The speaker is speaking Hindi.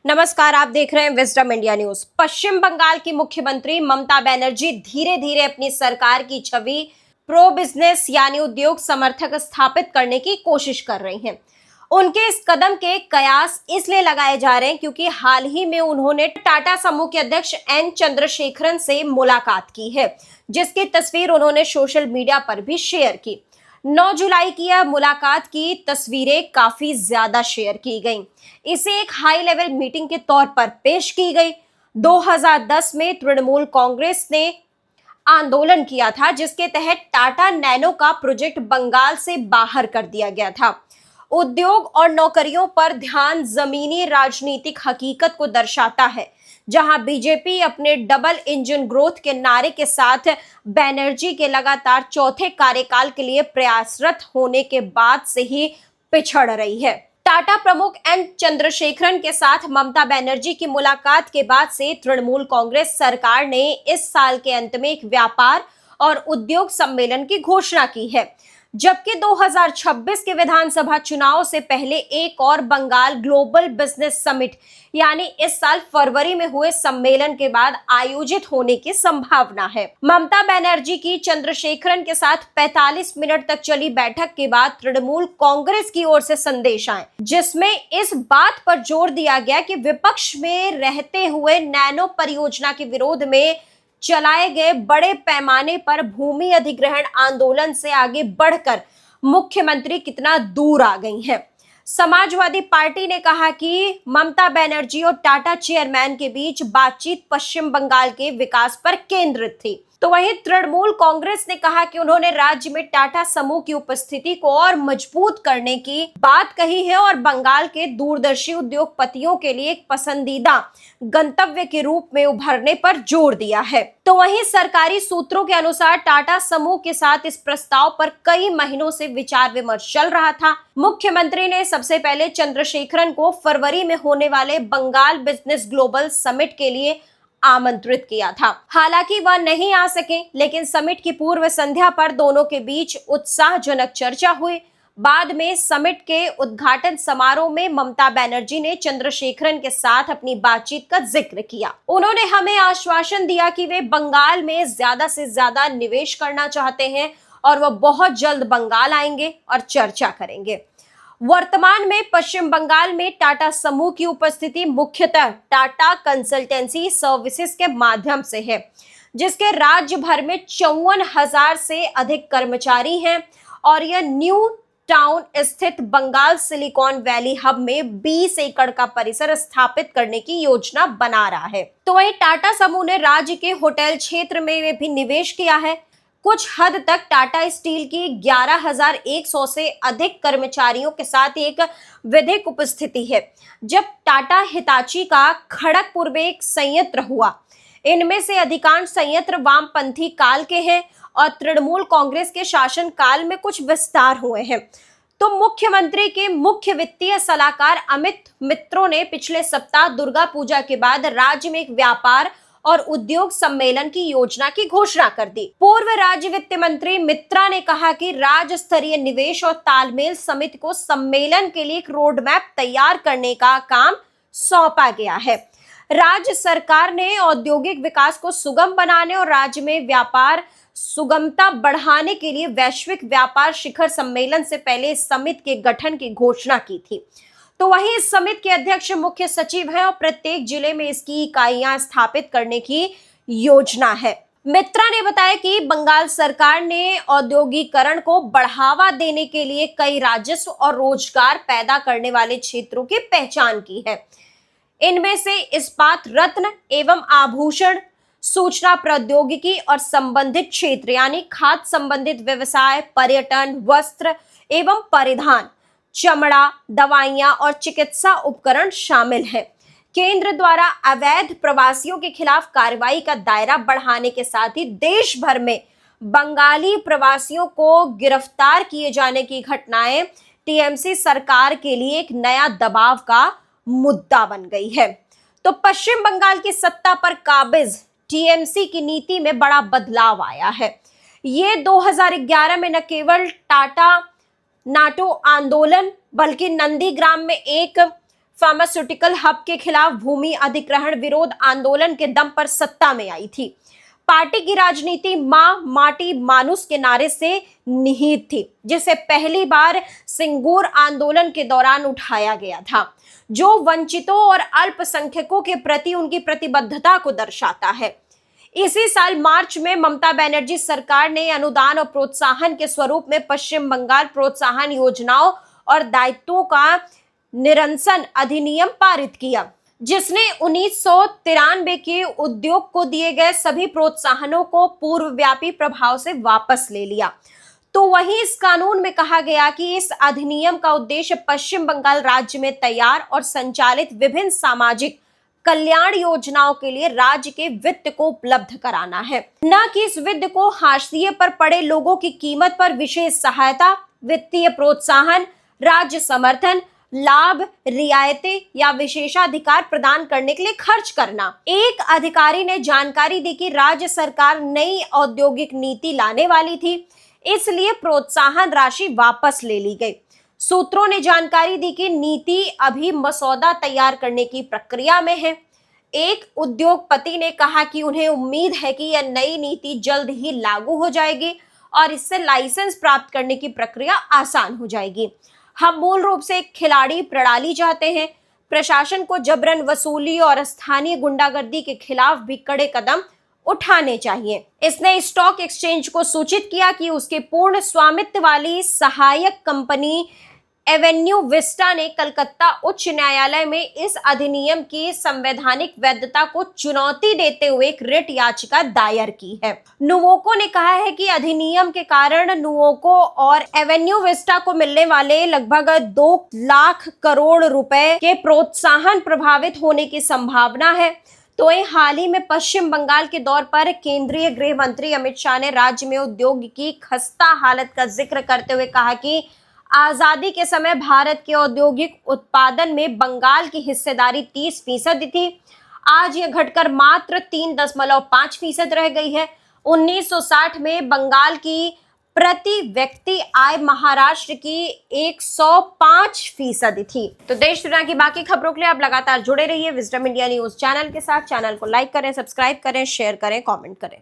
नमस्कार, आप देख रहे हैं विजडम इंडिया न्यूज। पश्चिम बंगाल की मुख्यमंत्री ममता बनर्जी धीरे धीरे अपनी सरकार की छवि प्रो बिजनेस यानी उद्योग समर्थक स्थापित करने की कोशिश कर रही हैं। उनके इस कदम के कयास इसलिए लगाए जा रहे हैं क्योंकि हाल ही में उन्होंने टाटा समूह के अध्यक्ष एन चंद्रशेखरन से मुलाकात की है, जिसकी तस्वीर उन्होंने सोशल मीडिया पर भी शेयर की। 9 जुलाई की यह मुलाकात की तस्वीरें काफी ज्यादा शेयर की गईं। इसे एक हाई लेवल मीटिंग के तौर पर पेश की गई। 2010 में तृणमूल कांग्रेस ने आंदोलन किया था, जिसके तहत टाटा नैनो का प्रोजेक्ट बंगाल से बाहर कर दिया गया था। उद्योग और नौकरियों पर ध्यान जमीनी राजनीतिक हकीकत को दर्शाता है, जहां बीजेपी अपने डबल इंजन ग्रोथ के नारे के साथ बनर्जी के लगातार चौथे कार्यकाल के लिए प्रयासरत होने के बाद से ही पिछड़ रही है। टाटा प्रमुख एन चंद्रशेखरन के साथ ममता बनर्जी की मुलाकात के बाद से तृणमूल कांग्रेस सरकार ने इस साल के अंत में एक व्यापार और उद्योग सम्मेलन की घोषणा की है, जबकि 2026 के विधानसभा चुनाव से पहले एक और बंगाल ग्लोबल बिजनेस समिट यानी इस साल फरवरी में हुए सम्मेलन के बाद आयोजित होने की संभावना है। ममता बनर्जी की चंद्रशेखरन के साथ 45 मिनट तक चली बैठक के बाद तृणमूल कांग्रेस की ओर से संदेश आए, जिसमें इस बात पर जोर दिया गया कि विपक्ष में रहते हुए नैनो परियोजना के विरोध में चलाए गए बड़े पैमाने पर भूमि अधिग्रहण आंदोलन से आगे बढ़कर मुख्यमंत्री कितना दूर आ गई हैं। समाजवादी पार्टी ने कहा कि ममता बनर्जी और टाटा चेयरमैन के बीच बातचीत पश्चिम बंगाल के विकास पर केंद्रित थी। तो वहीं तृणमूल कांग्रेस ने कहा कि उन्होंने राज्य में टाटा समूह की उपस्थिति को और मजबूत करने की बात कही है और बंगाल के दूरदर्शी उद्योगपतियों के लिए एक पसंदीदा गंतव्य के रूप में उभरने पर जोर दिया है। तो वहीं सरकारी सूत्रों के अनुसार टाटा समूह के साथ इस प्रस्ताव पर कई महीनों से विचार विमर्श चल रहा था। मुख्यमंत्री ने सबसे पहले चंद्रशेखरन को फरवरी में होने वाले बंगाल बिजनेस ग्लोबल समिट के लिए आमंत्रित किया था। हालांकि वह नहीं आ सके, लेकिन समिट की पूर्व संध्या पर दोनों के बीच उत्साहजनक चर्चा हुई। बाद में समिट के उद्घाटन समारोह में ममता बनर्जी ने चंद्रशेखरन के साथ अपनी बातचीत का जिक्र किया। उन्होंने हमें आश्वासन दिया कि वे बंगाल में ज्यादा से ज्यादा निवेश करना चाहते हैं और वह बहुत जल्द बंगाल आएंगे और चर्चा करेंगे। वर्तमान में पश्चिम बंगाल में टाटा समूह की उपस्थिति मुख्यतः टाटा कंसल्टेंसी सर्विसेज के माध्यम से है, जिसके राज्य भर में 54,000 से अधिक कर्मचारी हैं और यह न्यू टाउन स्थित बंगाल सिलिकॉन वैली हब में 20 एकड़ का परिसर स्थापित करने की योजना बना रहा है। तो वहीं टाटा समूह ने राज्य के होटल क्षेत्र में भी निवेश किया है। कुछ हद तक टाटा स्टील की 11,100 से अधिक कर्मचारियों के साथ एक विधिक उपस्थिति है। जब टाटा हिताची का खड़गपुर में एक संयंत्र हुआ, इनमें से अधिकांश संयंत्र वामपंथी काल के हैं और तृणमूल कांग्रेस के शासन काल में कुछ विस्तार हुए हैं। तो मुख्यमंत्री के मुख्य वित्तीय सलाहकार अमित मित्रों ने पिछले सप्ताह दुर्गा पूजा के बाद राज्य में एक व्यापार और उद्योग सम्मेलन की योजना की घोषणा कर दी। पूर्व राज्य वित्त मंत्री मित्रा ने कहा कि राज्य स्तरीय निवेश और तालमेल समिति को सम्मेलन के लिए एक रोड मैप तैयार करने का काम सौंपा गया है। राज्य सरकार ने औद्योगिक विकास को सुगम बनाने और राज्य में व्यापार सुगमता बढ़ाने के लिए वैश्विक व्यापार शिखर सम्मेलन से पहले इस समिति के गठन की घोषणा की थी। तो वहीं इस समिति के अध्यक्ष मुख्य सचिव हैं और प्रत्येक जिले में इसकी इकाइयां स्थापित करने की योजना है। मित्रा ने बताया कि बंगाल सरकार ने औद्योगिकरण को बढ़ावा देने के लिए कई राजस्व और रोजगार पैदा करने वाले क्षेत्रों की पहचान की है। इनमें से इस्पात रत्न एवं आभूषण, सूचना प्रौद्योगिकी और संबंधित क्षेत्र यानी खाद्य संबंधित व्यवसाय, पर्यटन, वस्त्र एवं परिधान, चमड़ा, दवाइयां और चिकित्सा उपकरण शामिल हैं। केंद्र द्वारा अवैध प्रवासियों के खिलाफ कार्रवाई का दायरा बढ़ाने के साथ ही देश भर में बंगाली प्रवासियों को गिरफ्तार किए जाने की घटनाएं टीएमसी सरकार के लिए एक नया दबाव का मुद्दा बन गई है। तो पश्चिम बंगाल की सत्ता पर काबिज टीएमसी की नीति में बड़ा बदलाव आया है। ये 2011 में न केवल टाटा नाटो आंदोलन बल्कि नंदीग्राम में एक फार्मास्यूटिकल हब के खिलाफ भूमि अधिग्रहण विरोध आंदोलन के दम पर सत्ता में आई थी। पार्टी की राजनीति मां माटी मानुस के नारे से निहित थी, जिसे पहली बार सिंगूर आंदोलन के दौरान उठाया गया था, जो वंचितों और अल्पसंख्यकों के प्रति उनकी प्रतिबद्धता को दर्शाता है। इसी साल मार्च में ममता बनर्जी सरकार ने अनुदान और प्रोत्साहन के स्वरूप में पश्चिम बंगाल प्रोत्साहन योजनाओं और दायित्वों का निरंसन अधिनियम पारित किया, जिसने 1993 के उद्योग को दिए गए सभी प्रोत्साहनों को पूर्वव्यापी प्रभाव से वापस ले लिया। तो वहीं इस कानून में कहा गया कि इस अधिनियम का उद्देश्य पश्चिम बंगाल राज्य में तैयार और संचालित विभिन्न सामाजिक कल्याण योजनाओं के लिए राज्य के वित्त को उपलब्ध कराना है, न कि इस वित्त को हाशिए पर पड़े लोगों की कीमत पर विशेष सहायता, वित्तीय प्रोत्साहन, राज्य समर्थन, लाभ, रियायतें या विशेषाधिकार प्रदान करने के लिए खर्च करना। एक अधिकारी ने जानकारी दी कि राज्य सरकार नई औद्योगिक नीति लाने वाली थी, इसलिए प्रोत्साहन राशि वापस ले ली गई। सूत्रों ने जानकारी दी कि नीति अभी मसौदा तैयार करने की प्रक्रिया में है। एक उद्योगपति ने कहा कि उन्हें उम्मीद है कि यह नई नीति जल्द ही लागू हो जाएगी और इससे लाइसेंस प्राप्त करने की प्रक्रिया आसान हो जाएगी। हम मूल रूप से एक खिलाड़ी प्रणाली चाहते हैं। प्रशासन को जबरन वसूली और स्थानीय गुंडागर्दी के खिलाफ भी कड़े कदम उठाने चाहिए। इसने स्टॉक एक्सचेंज को सूचित किया कि उसके पूर्ण स्वामित्व वाली सहायक कंपनी एवेन्यू विस्टा ने कलकत्ता उच्च न्यायालय में इस अधिनियम की संवैधानिक वैधता को चुनौती देते हुए एक रिट याचिका दायर की है। नुवोको ने कहा है कि अधिनियम के कारण नुवोको और एवेन्यू विस्टा को मिलने वाले लगभग 2 लाख करोड़ रुपए के प्रोत्साहन प्रभावित होने की संभावना है। तो हाल ही में पश्चिम बंगाल के दौर पर केंद्रीय गृह मंत्री अमित शाह ने राज्य में उद्योग की खस्ता हालत का जिक्र करते हुए कहा कि आजादी के समय भारत के औद्योगिक उत्पादन में बंगाल की हिस्सेदारी 30% थी। आज यह घटकर मात्र 3.5% रह गई है। 1960 में बंगाल की प्रति व्यक्ति आय महाराष्ट्र की 105% थी। तो देश दुनिया की बाकी खबरों के लिए आप लगातार जुड़े रहिए विजडम इंडिया न्यूज चैनल के साथ। चैनल को लाइक करें, सब्सक्राइब करें, शेयर करें, कमेंट करें।